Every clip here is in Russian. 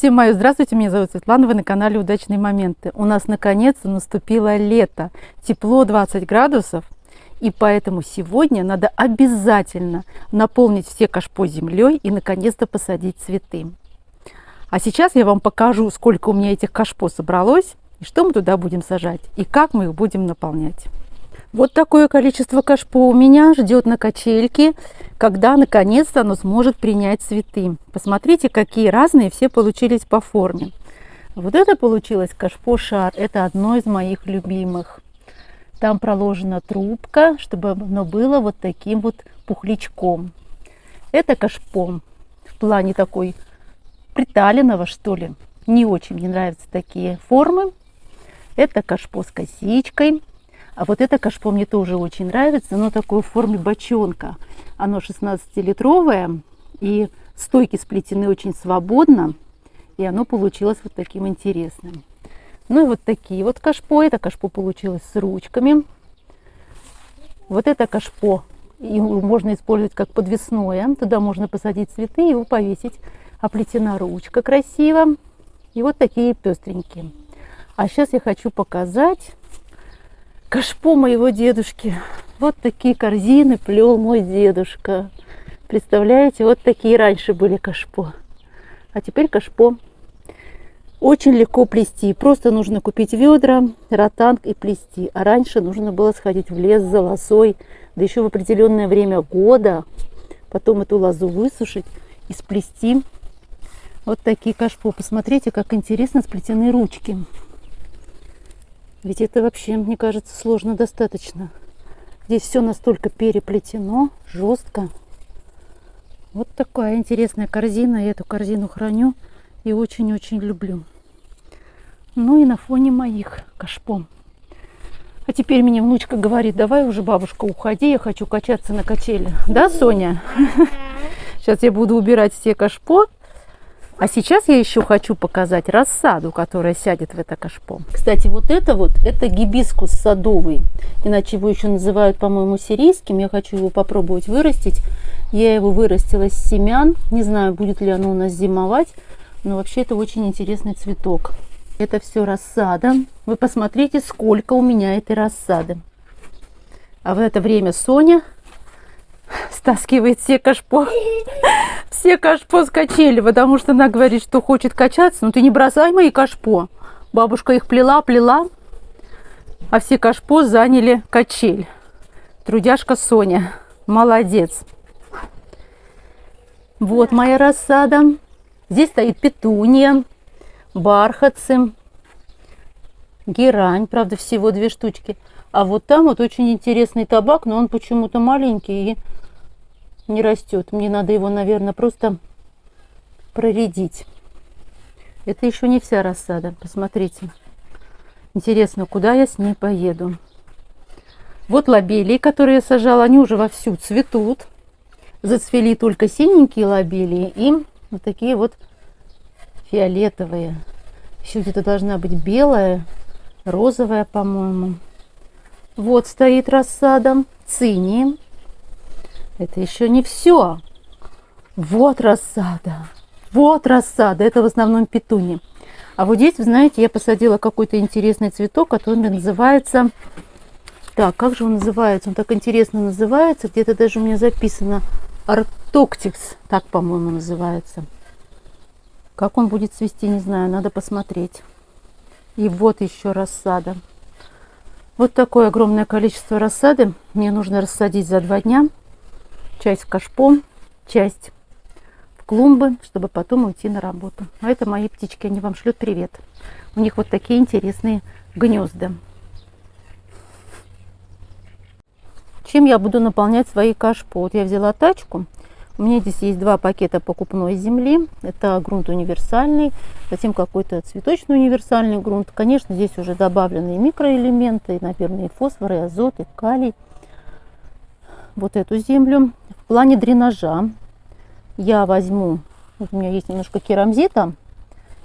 Всем мое здравствуйте, меня зовут Светлана, вы на канале Удачные моменты. У нас наконец-то наступило лето, тепло 20 градусов, и поэтому сегодня надо обязательно наполнить все кашпо землей и наконец-то посадить цветы. А сейчас я вам покажу, сколько у меня этих кашпо собралось, и что мы туда будем сажать, и как мы их будем наполнять. Вот такое количество кашпо у меня ждет на качельке, когда наконец-то оно сможет принять цветы. Посмотрите, какие разные все получились по форме. Вот это получилось кашпо-шар. Это одно из моих любимых. Там проложена трубка, чтобы оно было вот таким вот пухлячком. Это кашпо в плане такой приталенного, что ли. Не очень мне нравятся такие формы. Это кашпо с косичкой. А вот это кашпо мне тоже очень нравится, оно такое в форме бочонка. Оно 16-литровое, и стойки сплетены очень свободно, и оно получилось вот таким интересным. Ну и вот такие вот кашпо. Это кашпо получилось с ручками. Вот это кашпо его можно использовать как подвесное. Туда можно посадить цветы и его повесить. Оплетена ручка красиво. И вот такие пестренькие. А сейчас я хочу показать кашпо моего дедушки. Вот такие корзины плел мой дедушка. Представляете, вот такие раньше были кашпо. А теперь кашпо. Очень легко плести. Просто нужно купить ведра, ротанг и плести. А раньше нужно было сходить в лес за лозой, да еще в определенное время года. Потом эту лозу высушить и сплести. Вот такие кашпо. Посмотрите, как интересно сплетены ручки. Ведь это вообще, мне кажется, сложно достаточно. Здесь все настолько переплетено, жестко. Вот такая интересная корзина. Я эту корзину храню и очень-очень люблю. Ну и на фоне моих кашпо. А теперь мне внучка говорит: давай уже, бабушка, уходи, я хочу качаться на качели. Да, Соня? Сейчас я буду убирать все кашпо. А сейчас я еще хочу показать рассаду, которая сядет в это кашпо. Кстати, вот это гибискус садовый. Иначе его еще называют, по-моему, сирийским. Я хочу его попробовать вырастить. Я его вырастила с семян. Не знаю, будет ли оно у нас зимовать. Но вообще это очень интересный цветок. Это все рассада. Вы посмотрите, сколько у меня этой рассады. А в это время Соня стаскивает все кашпо. Все кашпо с качели, потому что она говорит, что хочет качаться. Ну ты не бросай мои кашпо. Бабушка их плела, а все кашпо заняли качель. Трудяшка Соня. Молодец. Вот моя рассада. Здесь стоит петуния, бархатцы, герань. Правда, всего 2 штучки. А вот там вот очень интересный табак, но он почему-то маленький и не растет. Мне надо его, наверное, просто проредить. Это еще не вся рассада. Посмотрите. Интересно, куда я с ней поеду. Вот лобелии, которые я сажала, они уже вовсю цветут. Зацвели только синенькие лобелии и вот такие вот фиолетовые. Еще где-то должна быть белая, розовая, по-моему. Вот стоит рассада цинии. Это еще не все. Вот рассада. Вот рассада. Это в основном петуни. А вот здесь, вы знаете, я посадила какой-то интересный цветок, который называется... Так, как же он называется? Он так интересно называется. Где-то даже у меня записано Arctoxys. Так, по-моему, называется. Как он будет цвести, не знаю. Надо посмотреть. И вот еще рассада. Вот такое огромное количество рассады. Мне нужно рассадить за 2 дня. Часть в кашпо, часть в клумбы, чтобы потом уйти на работу. А это мои птички, они вам шлют привет. У них вот такие интересные гнезда. Чем я буду наполнять свои кашпо? Вот я взяла тачку. У меня здесь есть 2 пакета покупной земли. Это грунт универсальный, затем какой-то цветочный универсальный грунт. Конечно, здесь уже добавлены и микроэлементы, и, наверное, и фосфор, и азот, и калий. Вот эту землю. В плане дренажа я возьму, вот у меня есть немножко керамзита,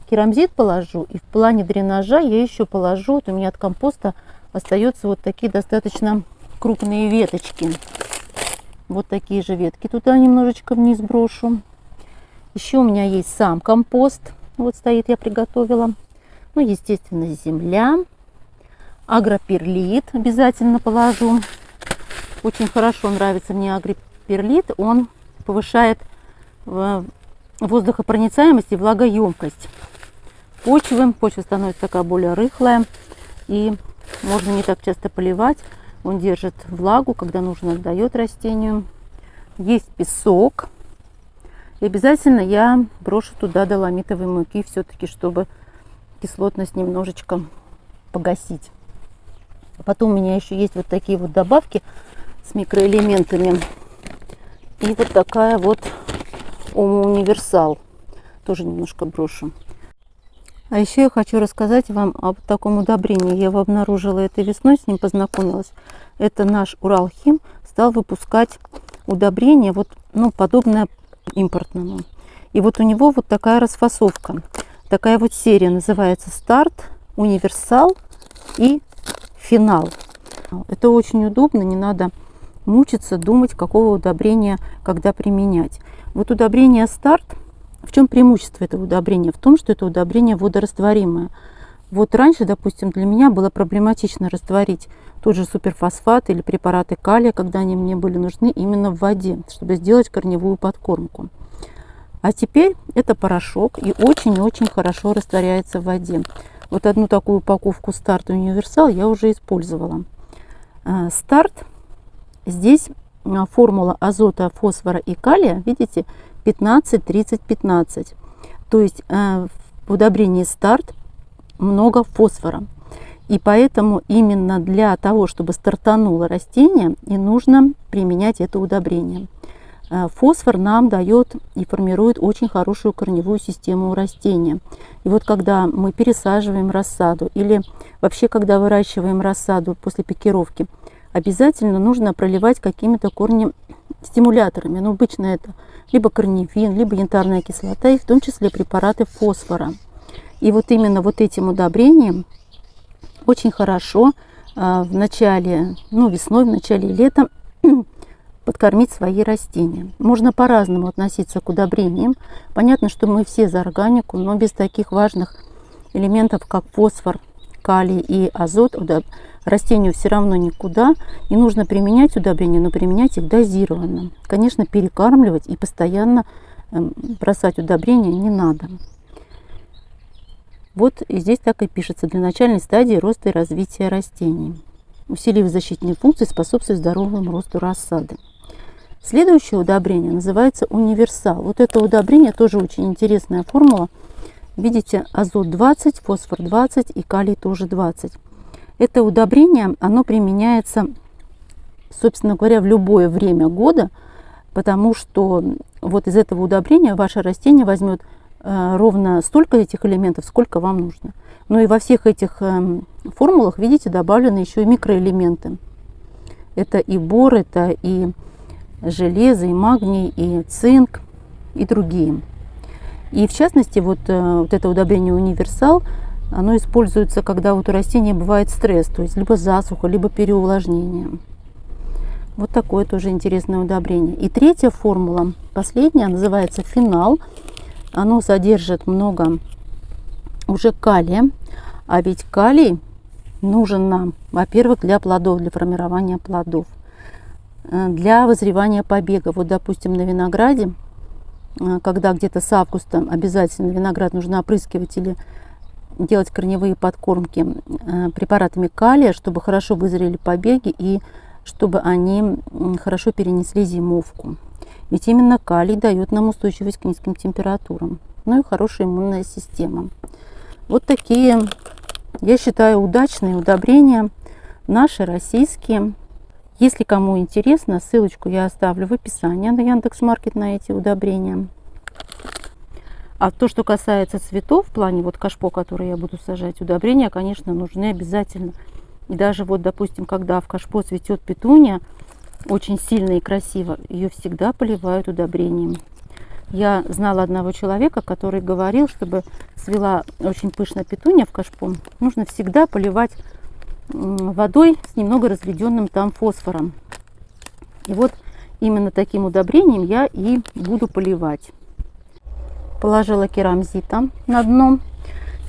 керамзит положу, и в плане дренажа я еще положу, вот у меня от компоста остаются вот такие достаточно крупные веточки. Вот такие же ветки туда немножечко вниз брошу. Еще у меня есть сам компост. Вот стоит, я приготовила. Ну, естественно, земля. Агроперлит обязательно положу. Очень хорошо нравится мне агроперлит. Он повышает воздухопроницаемость и влагоемкость почвы. Почва становится такая более рыхлая. И можно не так часто поливать. Он держит влагу, когда нужно, отдает растению. Есть песок. И обязательно я брошу туда доломитовой муки, все-таки, чтобы кислотность немножечко погасить. Потом у меня еще есть вот такие вот добавки с микроэлементами. И вот такая вот универсал. Тоже немножко брошу. А еще я хочу рассказать вам об таком удобрении. Я его обнаружила этой весной, с ним познакомилась. Это наш Уралхим стал выпускать удобрение, вот, ну, подобное импортному. И вот у него вот такая расфасовка. Такая вот серия называется «Старт», «Универсал» и «Финал». Это очень удобно, не надо мучиться, думать, какого удобрения когда применять. Вот удобрение «Старт», в чем преимущество этого удобрения? В том, что это удобрение водорастворимое. Вот раньше, допустим, для меня было проблематично растворить тот же суперфосфат или препараты калия, когда они мне были нужны именно в воде, чтобы сделать корневую подкормку. А теперь это порошок и очень-очень хорошо растворяется в воде. Вот одну такую упаковку «Старт» Универсал я уже использовала. «Старт», здесь формула азота, фосфора и калия, видите, 15-30-15. То есть в удобрении «Старт» много фосфора. И поэтому именно для того, чтобы стартануло растение, и нужно применять это удобрение. Фосфор нам дает и формирует очень хорошую корневую систему у растения. И вот когда мы пересаживаем рассаду или вообще когда выращиваем рассаду после пикировки, обязательно нужно проливать какими-то корнестимуляторами. Но обычно это либо корневин, либо янтарная кислота, и в том числе препараты фосфора. И вот именно вот этим удобрением очень хорошо в начале, весной, в начале лета подкормить свои растения. Можно по-разному относиться к удобрениям. Понятно, что мы все за органику, но без таких важных элементов, как фосфор, калий и азот, растению все равно никуда. И нужно применять удобрения, но применять их дозированно. Конечно, перекармливать и постоянно бросать удобрения не надо. Вот и здесь так и пишется: для начальной стадии роста и развития растений. Усилив защитные функции, способствует здоровому росту рассады. Следующее удобрение называется универсал. Вот это удобрение тоже очень интересная формула. Видите, азот 20, фосфор 20 и калий тоже 20. Это удобрение, оно применяется, собственно говоря, в любое время года, потому что вот из этого удобрения ваше растение возьмет ровно столько этих элементов, сколько вам нужно. Ну и во всех этих формулах, видите, добавлены еще и микроэлементы. Это и бор, это и железо, и магний, и цинк, и другие. И в частности, вот это удобрение универсал, оно используется, когда вот у растения бывает стресс, то есть либо засуха, либо переувлажнение. Вот такое тоже интересное удобрение. И третья формула, последняя, называется финал. Оно содержит много уже калия, а ведь калий нужен нам, во-первых, для плодов, для формирования плодов, для вызревания побега. Вот, допустим, на винограде, когда где-то с августа обязательно виноград нужно опрыскивать или делать корневые подкормки препаратами калия, чтобы хорошо вызрели побеги и чтобы они хорошо перенесли зимовку. Ведь именно калий дает нам устойчивость к низким температурам. Ну и хорошая иммунная система. Вот такие, я считаю, удачные удобрения, наши российские. Если кому интересно, ссылочку я оставлю в описании на Яндекс.Маркет на эти удобрения. А то, что касается цветов, в плане вот кашпо, который я буду сажать, удобрения, конечно, нужны обязательно. И даже вот, допустим, когда в кашпо цветет петуния, очень сильно и красиво, ее всегда поливают удобрением. Я знала одного человека, который говорил, чтобы цвела очень пышно петуния в кашпо, нужно всегда поливать водой с немного разведенным там фосфором. И вот именно таким удобрением я и буду поливать. положила керамзита на дно.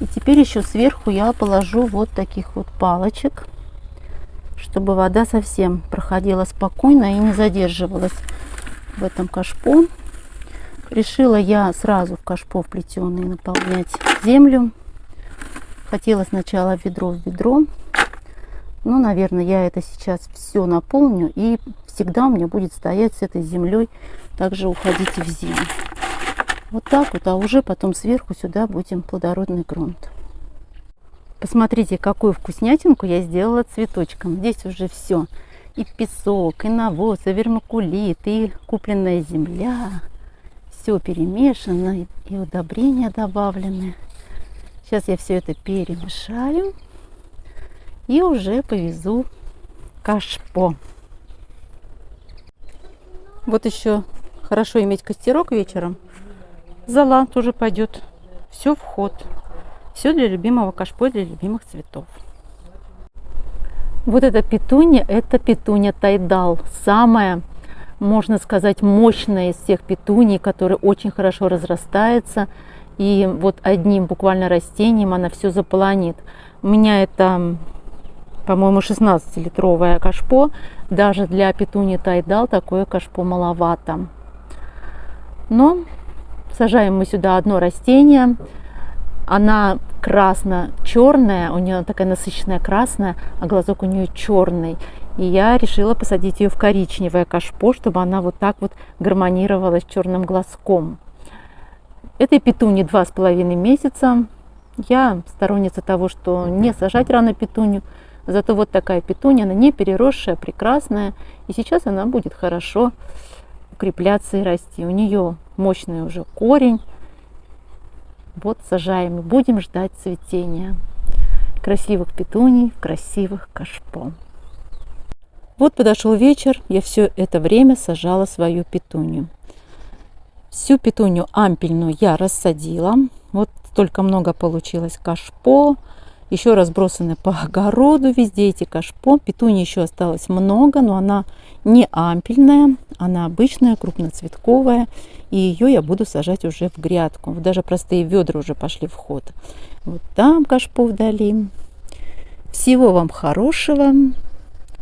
И теперь еще сверху я положу вот таких вот палочек, чтобы вода совсем проходила спокойно и не задерживалась в этом кашпо. Решила я сразу в кашпо плетеный наполнять землю. Хотела сначала ведро в ведро. Но, наверное, я это сейчас все наполню. И всегда у меня будет стоять с этой землей. Также уходите в зиму. Вот так вот, а уже потом сверху сюда будем плодородный грунт. Посмотрите, какую вкуснятинку я сделала цветочком. Здесь уже все. И песок, и навоз, и вермикулит, и купленная земля. Все перемешано, и удобрения добавлены. Сейчас я все это перемешаю. И уже повезу кашпо. Вот еще хорошо иметь костерок вечером. Зола тоже пойдет. Все в ход. Все для любимого кашпо, для любимых цветов. Вот эта петунья, это петунья тайдал. Самая, можно сказать, мощная из всех петуний, которая очень хорошо разрастается. И вот одним буквально растением она все заполонит. У меня это, по-моему, 16-литровое кашпо. Даже для петуньи тайдал такое кашпо маловато. Но сажаем мы сюда одно растение. Она красно-черная, у нее такая насыщенная красная, а глазок у нее черный. И я решила посадить ее в коричневое кашпо, чтобы она вот так вот гармонировала с черным глазком. Этой петунье 2,5 месяца. Я сторонница того, что не сажать рано петунью. Зато вот такая петунья, она не переросшая, прекрасная. И сейчас она будет хорошо укрепляться и расти. У нее мощный уже корень. Вот сажаем и будем ждать цветения красивых петуний в красивых кашпо. Вот подошел вечер, я все это время сажала свою петунью. Всю петунью ампельную я рассадила. Вот столько много получилось кашпо. Еще разбросаны по огороду везде эти кашпо. Петуньи еще осталось много, но она не ампельная, она обычная, крупноцветковая. И ее я буду сажать уже в грядку. Вот даже простые ведра уже пошли в ход. Вот там кашпо вдали. Всего вам хорошего.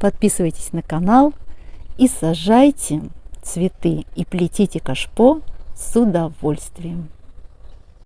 Подписывайтесь на канал и сажайте цветы и плетите кашпо с удовольствием.